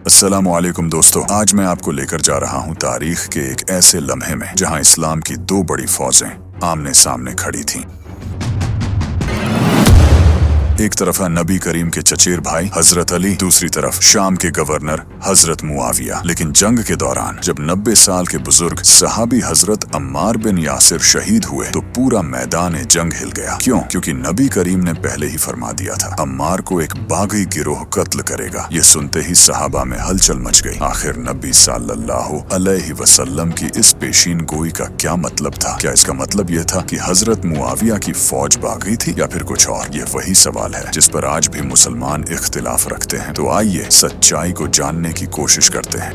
अस्सलामुअलैकुम दोस्तों, आज मैं आपको लेकर जा रहा हूँ तारीख के एक ऐसे लम्हे में जहाँ इस्लाम की दो बड़ी फौजें आमने सामने खड़ी थीं। एक तरफ है नबी करीम के चचेर भाई हजरत अली, दूसरी तरफ शाम के गवर्नर हजरत मुआविया। लेकिन जंग के दौरान जब 90 साल के बुजुर्ग सहाबी हजरत अम्मार बिन यासिर शहीद हुए तो पूरा मैदान जंग हिल गया। क्यों? क्योंकि नबी करीम ने पहले ही फरमा दिया था अम्मार को एक बागी गिरोह कत्ल करेगा। ये सुनते ही सहाबा में हलचल मच गई। आखिर नबी सल्लल्लाहु अलैहि वसल्लम की इस पेशीन गोई का क्या मतलब था? क्या इसका मतलब यह था कि हजरत मुआविया की फौज बागी थी या फिर कुछ और? ये वही सवाल है जिस पर आज भी मुसलमान इख्तिलाफ रखते हैं। तो आइए सच्चाई को जानने की कोशिश करते हैं।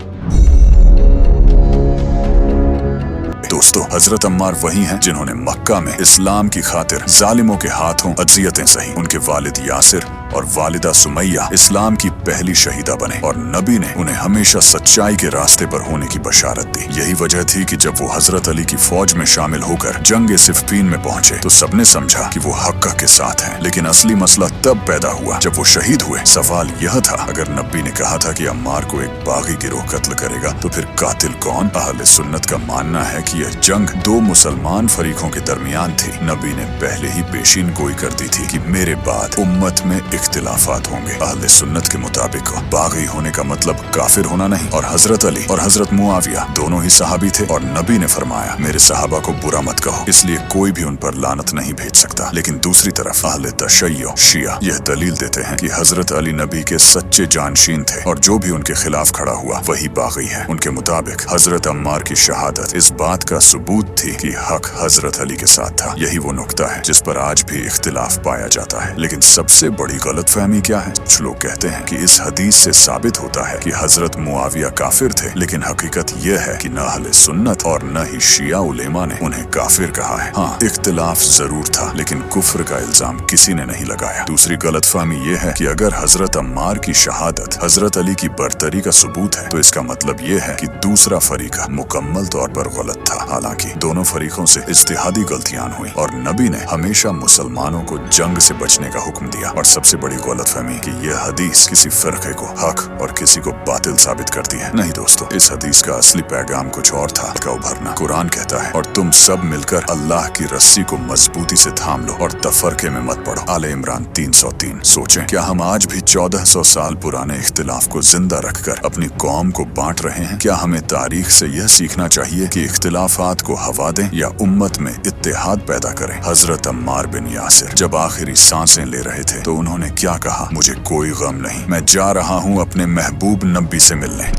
दोस्तों, हजरत अम्मार वही हैं जिन्होंने मक्का में इस्लाम की खातिर जालिमों के हाथों अज़ियतें सही। उनके वालिद यासिर और वालिदा सुमैया इस्लाम की पहली शहीदा बने और नबी ने उन्हें हमेशा सच्चाई के रास्ते पर होने की बशारत दी। यही वजह थी कि जब वो हजरत अली की फौज में शामिल होकर जंग सिफ़ीन में पहुंचे तो सबने समझा कि वो हक्का के साथ हैं। लेकिन असली मसला तब पैदा हुआ जब वो शहीद हुए। सवाल यह था, अगर नबी ने कहा था कि अम्मार को एक बागी गिरोह कत्ल करेगा तो फिर कातिल कौन? अहले सुन्नत का मानना है कि यह जंग दो मुसलमान फरीकों के दरमियान थी। नबी ने पहले ही पेशीन गोई कर दी थी कि मेरे बाद उम्मत में इख्तिलाफात होंगे। अहले सुन्नत के मुताबिक बागी होने का मतलब काफिर होना नहीं। और हजरत अली और हजरत मुआविया दोनों ही सहाबी थे और नबी ने फरमाया मेरे सहाबा को बुरा मत कहो, इसलिए कोई भी उन पर लानत नहीं भेज सकता। लेकिन दूसरी तरफ अहले तशय्यो शिया यह दलील देते हैं कि हजरत अली नबी के सच्चे जानशीन थे और जो भी उनके खिलाफ खड़ा हुआ वही बागी है। उनके मुताबिक हजरत अम्मार की शहादत इस बात का सबूत थी कि हक हजरत अली के साथ था। यही वो नुक्ता है जिस पर आज भी इख्तिलाफ पाया जाता है। लेकिन सबसे बड़ी गलतफहमी क्या है? कुछ लोग कहते हैं कि इस हदीस से साबित होता है कि हजरत मुआविया काफिर थे, लेकिन हकीकत यह है कि न अहले सुन्नत और न ही शिया उलेमा ने उन्हें काफिर कहा है। हाँ, इख्तिलाफ जरूर था लेकिन कुफ्र का इल्जाम किसी ने नहीं लगाया। दूसरी गलतफहमी यह है कि अगर हजरत अम्मार की शहादत हजरत अली की बरतरी का सबूत है तो इसका मतलब यह है कि दूसरा फरीका मुकम्मल तौर पर गलत था। हालांकि दोनों फरीकों से इज्तिहादी गलतियां हुई और नबी ने हमेशा मुसलमानों को जंग से बचने का हुक्म दिया। और सबसे बड़ी गलतफहमी कि यह हदीस किसी फिरके को हक और किसी को बातिल साबित करती है। नहीं दोस्तों, इस हदीस का असली पैगाम कुछ और था का उभरना। कुरान कहता है और तुम सब मिलकर अल्लाह की रस्सी को मजबूती से थाम लो और तफरके में मत पड़ो। आले इमरान 303। सोचें, क्या हम आज भी 1400 साल पुराने इख्तिलाफ को जिंदा रखकर अपनी कौम को बांट रहे हैं? क्या हमें तारीख से यह सीखना चाहिए कि इख्तिलाफात को हवा दें या उम्मत में इत्तेहाद पैदा करें? हजरत अम्मार बिन यासिर जब आखिरी सांसें ले रहे थे तो उन्होंने क्या कहा? मुझे कोई गम नहीं, मैं जा रहा हूँ अपने महबूब नबी से मिलने।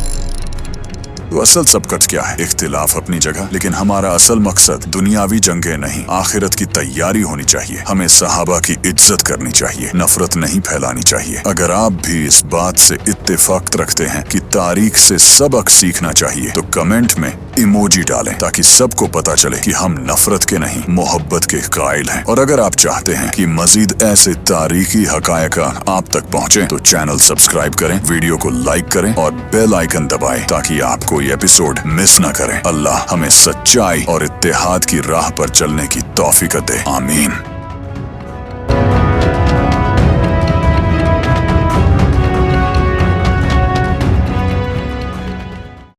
तो असल सबकत क्या है? इख्तिलाफ अपनी जगह, लेकिन हमारा असल मकसद दुनियावी जंगें नहीं, आखिरत की तैयारी होनी चाहिए। हमें सहाबा की इज्जत करनी चाहिए, नफरत नहीं फैलानी चाहिए। अगर आप भी इस बात से इत्तेफाक रखते हैं कि तारीख से सबक सीखना चाहिए तो कमेंट में इमोजी डालें ताकि सबको पता चले कि हम नफरत के नहीं मोहब्बत के कायल हैं। और अगर आप चाहते हैं कि मजीद ऐसे तारीखी हकायक आप तक पहुँचे तो चैनल सब्सक्राइब करें, वीडियो को लाइक करें और बेल आइकन दबाएं ताकि आपको ये एपिसोड मिस न करें। अल्लाह हमें सच्चाई और इत्तेहाद की राह पर चलने की तौफीक दे। आमीन।